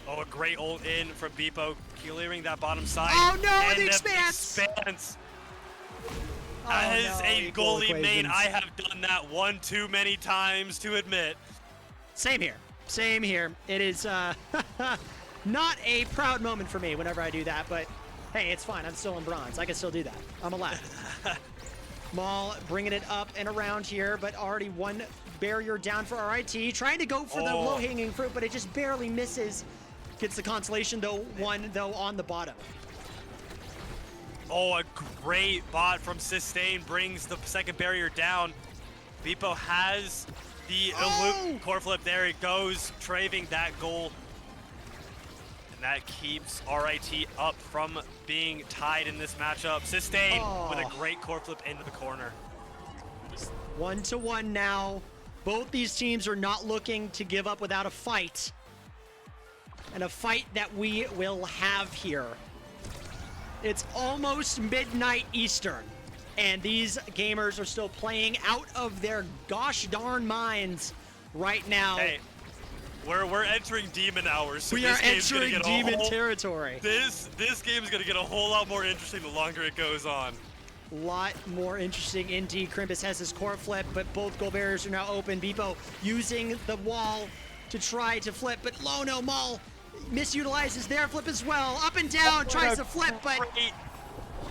Oh, a great ult in from Beepo, clearing that bottom side. Oh no, and the expanse! As a goalie main, I have done that one too many times to admit. Same here. Same here. It is not a proud moment for me whenever I do that, but hey, it's fine. I'm still in bronze. I can still do that. I'm allowed. Maul bringing it up and around here, but already one barrier down for RIT. Trying to go for the low-hanging fruit, but it just barely misses. Gets the consolation, though, one, though, on the bottom. Oh, a great bot from Sustain brings the second barrier down. Beepo has the core flip. There it goes, travang that goal. And that keeps RIT up from being tied in this matchup. Sustain with a great core flip into the corner. 1-1 now. Both these teams are not looking to give up without a fight. And a fight that we will have here. It's almost midnight Eastern, and these gamers are still playing out of their gosh darn minds right now. Hey, We're entering demon hours. So We are this game's gonna entering get demon territory. This game is gonna get a whole lot more interesting the longer it goes on. Lot more interesting indeed. Crimbus has his core flip, but both goal barriers are now open. Beepo using the wall to try to flip, but Lono Maul misutilizes their flip as well. Up and down, tries to flip, but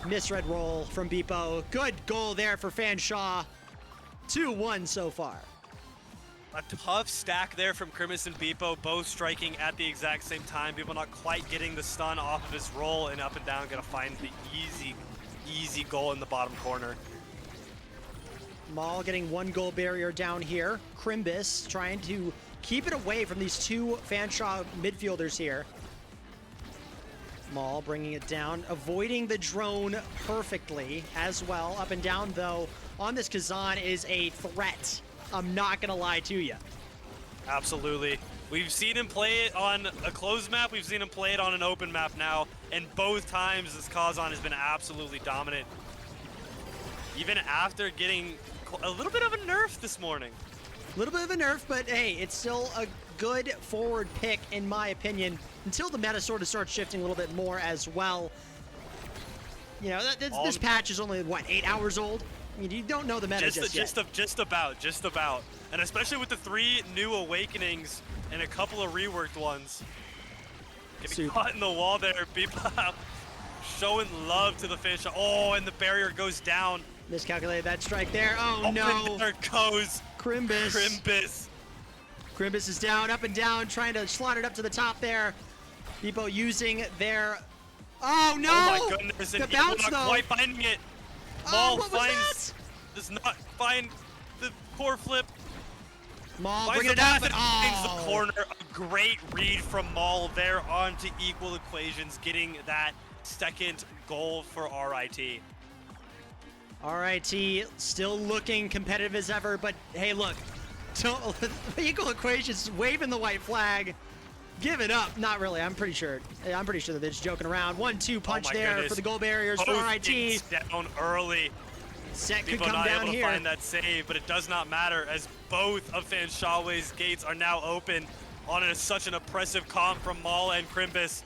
misread roll from Beepo. Good goal there for Fanshawe. 2-1 so far. A tough stack there from Crimbus and Beepo, both striking at the exact same time. Beepo not quite getting the stun off of his roll, and up and down gonna find the easy goal in the bottom corner. Maul getting one goal barrier down here. Crimbus trying to keep it away from these two Fanshawe midfielders here. Maul bringing it down, avoiding the drone perfectly as well. Up and down though on this Kazan is a threat. I'm not gonna lie to you. Absolutely. We've seen him play it on a closed map, we've seen him play it on an open map now, and both times this Kazan has been absolutely dominant. Even after getting a little bit of a nerf this morning. A little bit of a nerf, but hey, it's still a good forward pick in my opinion, until the meta sort of starts shifting a little bit more as well. You know, this patch is only, what, 8 hours old? I mean, you don't know the meta just yet. Just about. And especially with the 3 new awakenings and a couple of reworked ones. Getting caught in the wall there, Beepo showing love to the fish. Oh, and the barrier goes down. Miscalculated that strike there. Oh no. And there goes Crimbus. Crimbus is down, up and down, trying to slot it up to the top there. Beepo using their... Oh no! Oh my goodness, and the bounce not though. quite finding it. Oh, Maul what was does not find the core flip. Maul Finds bringing the it up, path but and finds the corner. A great read from Maul there onto equal equations, getting that second goal for RIT. RIT still looking competitive as ever, but hey, look, equal equations waving the white flag, give it up. Not really. I'm pretty sure that they're just joking around. 1-2 punch there goodness. for the goal barriers for RIT. Down early. Set could Beepo come not down able here. to find that save, but it does not matter as both of Fanshawe's gates are now open on such an oppressive comp from Maul and Crimbus.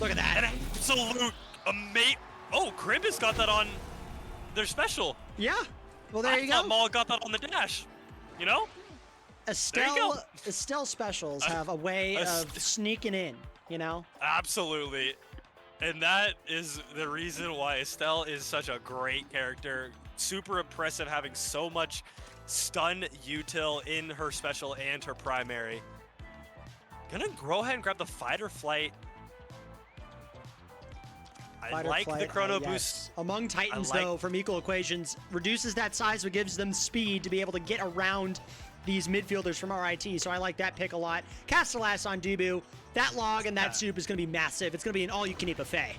Look at that. An absolute amazing. Oh, Crimbus got that on their special. Yeah. Well, there you I thought go. Maul got that on the dash. You know? Estelle specials have a way of sneaking in, you know? Absolutely. And that is the reason why Estelle is such a great character. Super impressive, having so much stun util in her special and her primary. Gonna go ahead and grab the fight or flight. I like the chrono boost. Among Titans, though, from equal equations, reduces that size, but gives them speed to be able to get around these midfielders from RIT. So I like that pick a lot. Castellas on Dubu. That log and that soup is going to be massive. It's going to be an all-you-can-eat buffet.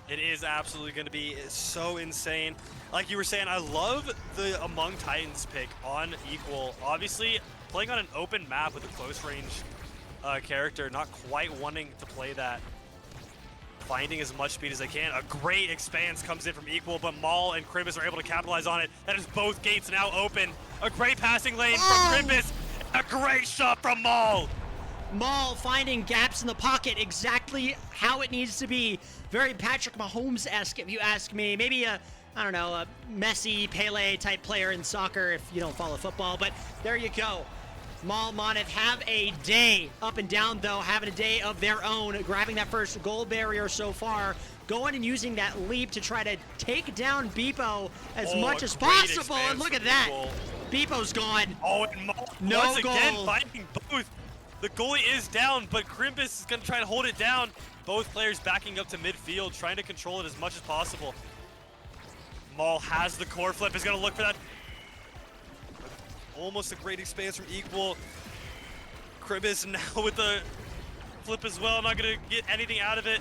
It is absolutely going to be so insane. Like you were saying, I love the Among Titans pick on equal. Obviously, playing on an open map with a close range character, not quite wanting to play that. Finding as much speed as they can. A great expanse comes in from equal, but Maul and Crimbus are able to capitalize on it. That is both gates now open. A great passing lane from Crimbus. A great shot from Maul. Maul finding gaps in the pocket exactly how it needs to be. Very Patrick Mahomes-esque, if you ask me. Maybe a Messi, Pele type player in soccer if you don't follow football, but there you go. Maul Monif have a day up and down, though, having a day of their own, grabbing that first goal barrier so far, going and using that leap to try to take down Beepo as much as possible. And look at that. Beepo's gone. Oh, and Maul once again finding both. The goalie is down, but Crimbus is going to try to hold it down. Both players backing up to midfield, trying to control it as much as possible. Maul has the core flip, is going to look for that. Almost a great expanse from equal. Crimbus now with the flip as well, not going to get anything out of it.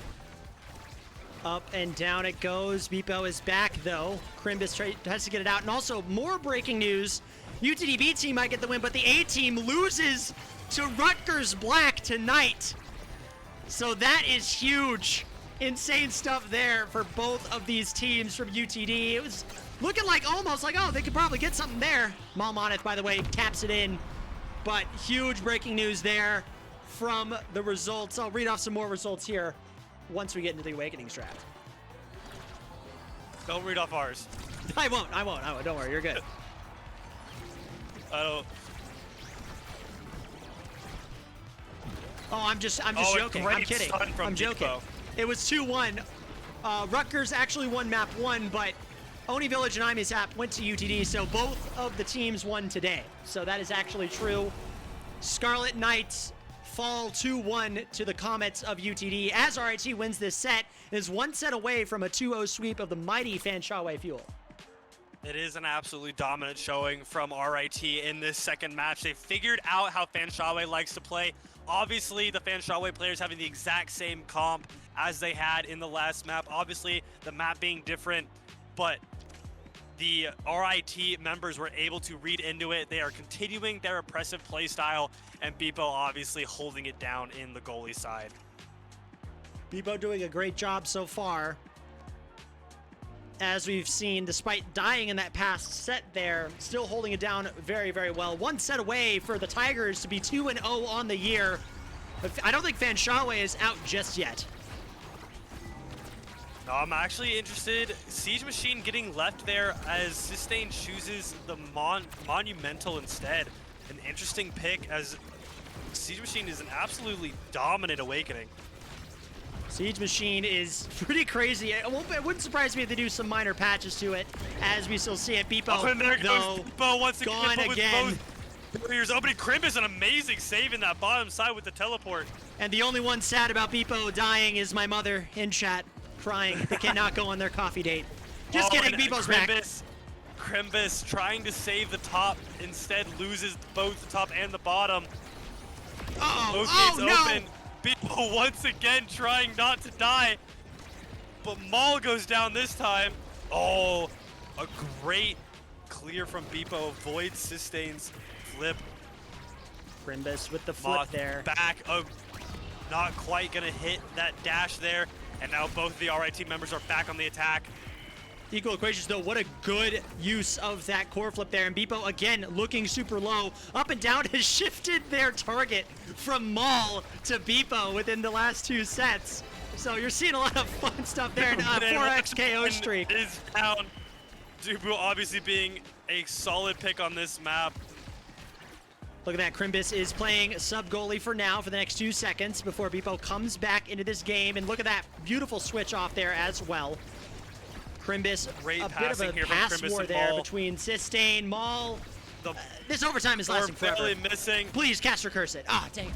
Up and down it goes. Beepo is back, though. Crimbus has to get it out. And also, more breaking news. UTDB team might get the win, but the A team loses to Rutgers Black tonight. So that is huge. Insane stuff there for both of these teams from UTD. It was looking like almost like, oh, they could probably get something there. Malmonith, by the way, taps it in. But huge breaking news there. from the results. I'll read off some more results here once we get into the Awakenings draft. Don't read off ours. I won't. Don't worry, you're good. I don't. Oh, I'm just Oh, a joking. great I'm kidding. stun from I'm joking. Depot. It was 2-1. Rutgers actually won map 1, but Oni Village and IMESAP went to UTD, so both of the teams won today. So that is actually true. Scarlet Knights fall 2-1 to the Comets of UTD as RIT wins this set and is one set away from a 2-0 sweep of the mighty Fanshawe Fuel. It is an absolutely dominant showing from RIT in this second match. They figured out how Fanshawe likes to play. Obviously, the Fanshawe players having the exact same comp as they had in the last map. Obviously, the map being different, but the RIT members were able to read into it. They are continuing their oppressive play style, and Beepo obviously holding it down in the goalie side. Beepo doing a great job so far. As we've seen, despite dying in that past set there, still holding it down very, very well. One set away for the Tigers to be 2-0 on the year. But I don't think Fanshawe is out just yet. No, I'm actually interested. Siege Machine getting left there as Sustain chooses the Monumental instead. An interesting pick as Siege Machine is an absolutely dominant Awakening. Siege Machine is pretty crazy. It wouldn't surprise me if they do some minor patches to it, as we still see it. Beepo, Oh, and there though, goes Beepo once gone again. again. Barriers opening. Crimp is an amazing save in that bottom side with the teleport. And the only one sad about Beepo dying is my mother in chat, crying. They cannot go on their coffee date. Just kidding, and Beepo's back. Crimbus trying to save the top, instead loses both the top and the bottom. Both gates open. Beepo once again trying not to die, but Maul goes down this time. Oh, a great clear from Beepo, avoids Sustain's flip. Crimbus with the flip Moth there. back, not quite gonna hit that dash there, and now both of the RIT members are back on the attack. Equal equations though, what a good use of that core flip there. And Beepo again looking super low. Up and down has shifted their target from Maul to Beepo within the last 2 sets. So you're seeing a lot of fun stuff there. And 4x KO streak. Is down. Dubu obviously being a solid pick on this map. Look at that, Crimbus is playing sub goalie for now for the next 2 seconds before Beepo comes back into this game. And look at that beautiful switch off there as well. Crimbus, Great a bit of a here from pass Crimbus war and there Maul. between Sustain, Maul. This overtime is lasting forever. Barely missing. Please, caster curse it. Ah, dang.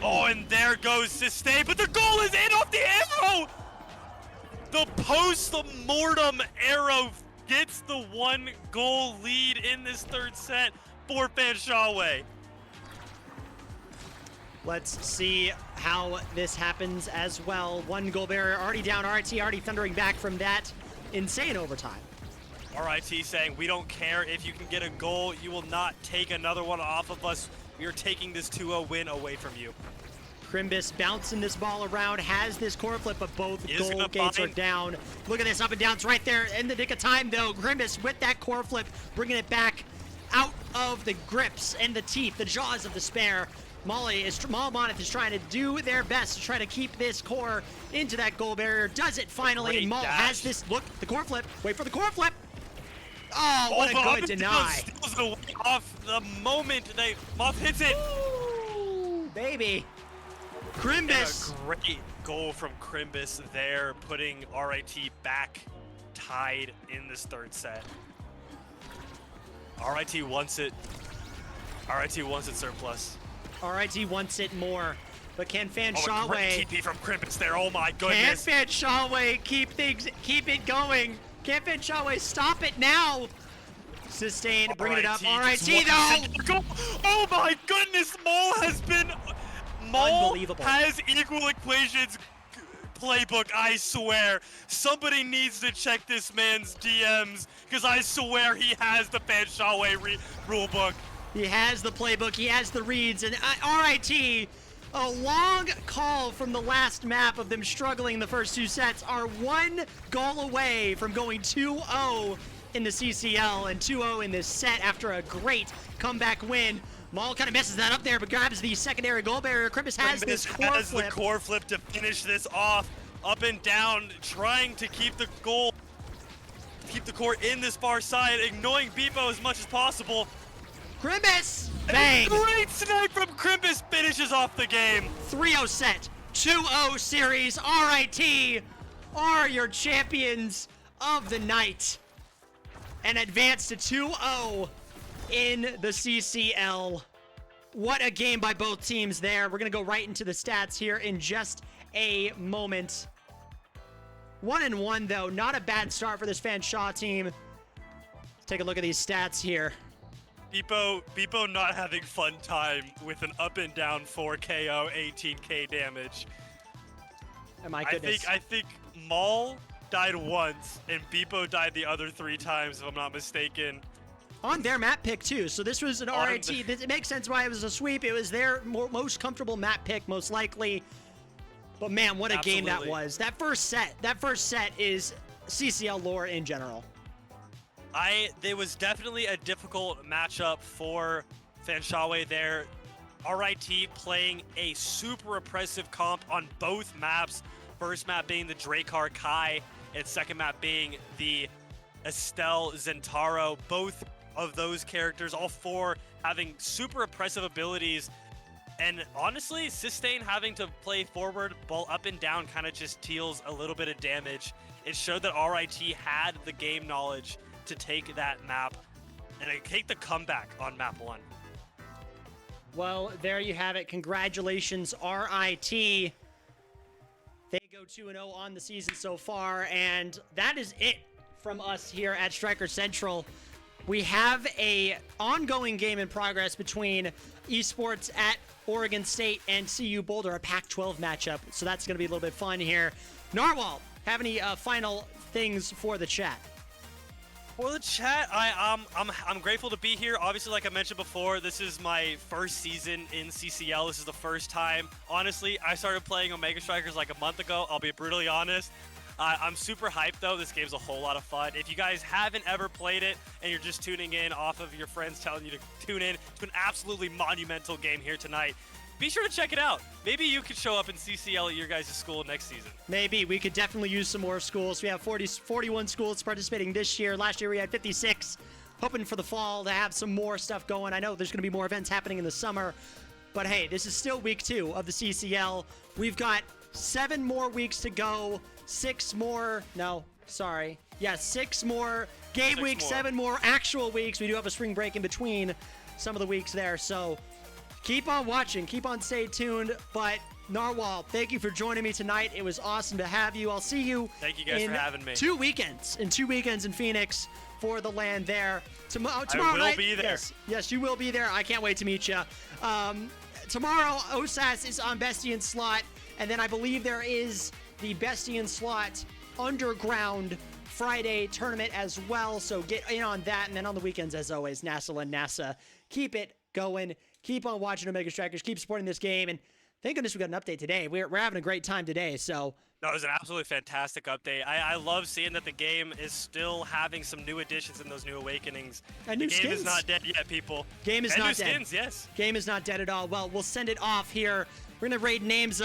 Oh, and there goes Sustain, but the goal is in off the arrow! The post-mortem arrow gets the 1-goal lead in this third set for Fanshawe. Let's see how this happens as well. 1 goal barrier already down. RIT already thundering back from that insane overtime. RIT saying, we don't care if you can get a goal. You will not take another one off of us. We are taking this 2-0 win away from you. Crimbus bouncing this ball around, has this core flip, but both Is goal gonna gates are find- down. Look at this up and down. It's right there in the nick of time, though. Crimbus with that core flip, bringing it back out of the grips and the teeth, the jaws of despair. Maul Moneth is trying to do their best to try to keep this core into that goal barrier. Does it finally, Great and Maul dash. has this. Look, the core flip. Wait for the core flip. Oh, what a good deny. Steals the way off the moment Moth hits it. Ooh, baby. And Crimbus. a great goal from Crimbus there, putting RIT back tied in this third set. RIT wants it. RIT wants it surplus. RIT wants it more, but can Oh, a great Fanshawe? TP from Crimbus there. Oh my Can goodness. Fanshawe keep it going? Can Fanshawe stop it now? Sustain, bringing it up. RIT just though. wants it to go. Oh my goodness, Maul has been. Maul Unbelievable. has equal equations playbook, I swear. Somebody needs to check this man's DMs, because I swear he has the Fanshawe rulebook. He has the playbook, he has the reads, and RIT, a long call from the last map of them struggling in the first 2 sets, are 1 goal away from going 2-0 in the CCL and 2-0 in this set after a great comeback win. Maul kind of messes that up there, but grabs the secondary goal barrier. Crimpus has this core flip. The core flip to finish this off. Up and down, trying to keep the goal, keep the core in this far side, ignoring Beepo as much as possible. Crimpus! Bang! A great snipe from Crimpus finishes off the game. 3-0 set, 2-0 series. RIT are your champions of the night and advance to 2-0 in the CCL. What a game by both teams there. We're going to go right into the stats here in just a moment. 1-1 though, not a bad start for this Fanshawe team. Let's take a look at these stats here. Beepo not having fun time with an up and down 4 KO, 18k damage. Oh my goodness. I think Maul died once and Beepo died the other 3 times, if I'm not mistaken. On their map pick too, so this was an RIT. It makes sense why it was a sweep. It was their most comfortable map pick, most likely. But man, what a game that was. That first set is CCL lore in general. There was definitely a difficult matchup for Fanshawe there. RIT playing a super oppressive comp on both maps. First map being the Dracar Kai, and second map being the Estelle Zentaro. Both of those characters, all 4 having super oppressive abilities. And honestly, Sustain having to play forward, ball up and down kind of just deals a little bit of damage. It showed that RIT had the game knowledge to take that map and take the comeback on map 1. Well, there you have it. Congratulations, RIT. They go 2-0 on the season so far, and that is it from us here at Striker Central. We have a ongoing game in progress between esports at Oregon State and CU Boulder, a Pac-12 matchup. So that's going to be a little bit fun here. Narwhal, have any final things for the chat? For the chat, I'm grateful to be here. Obviously, like I mentioned before, this is my first season in CCL. This is the first time. Honestly, I started playing Omega Strikers like a month ago. I'll be brutally honest. I'm super hyped though. This game's a whole lot of fun. If you guys haven't ever played it and you're just tuning in off of your friends telling you to tune in to an absolutely monumental game here tonight, be sure to check it out. Maybe you could show up in CCL at your guys' school next season. Maybe. We could definitely use some more schools. We have 41 schools participating this year. Last year we had 56. Hoping for the fall to have some more stuff going. I know there's going to be more events happening in the summer. But hey, this is still week 2 of the CCL. We've got 7 more weeks to go. 6 more. No, sorry. Yeah, 6 more game weeks, 7 more actual weeks. We do have a spring break in between some of the weeks there. So keep on watching. Keep on stay tuned. But Narwhal, thank you for joining me tonight. It was awesome to have you. I'll see you. Thank you guys for having me. 2 weekends. In 2 weekends in Phoenix for the LAN there. Tomorrow I will night, be there. Yes, you will be there. I can't wait to meet you. Tomorrow, OSAS is on Bestian slot. And then I believe there is the Bestian slot underground Friday tournament as well. So get in on that. And then on the weekends, as always, NASA and NASA. Keep it going. Keep on watching Omega Strikers. Keep supporting this game. And thank goodness we got an update today. We're having a great time today. So no, it was an absolutely fantastic update. I love seeing that the game is still having some new additions in those new awakenings. And the new game skins. is not dead yet, people. Game is and not new dead. Skins, yes. Game is not dead at all. Well, we'll send it off here. We're going to raid names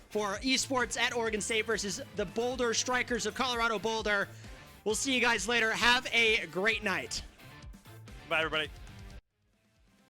for esports at Oregon State versus the Boulder Strikers of Colorado Boulder. We'll see you guys later. Have a great night. Bye, everybody.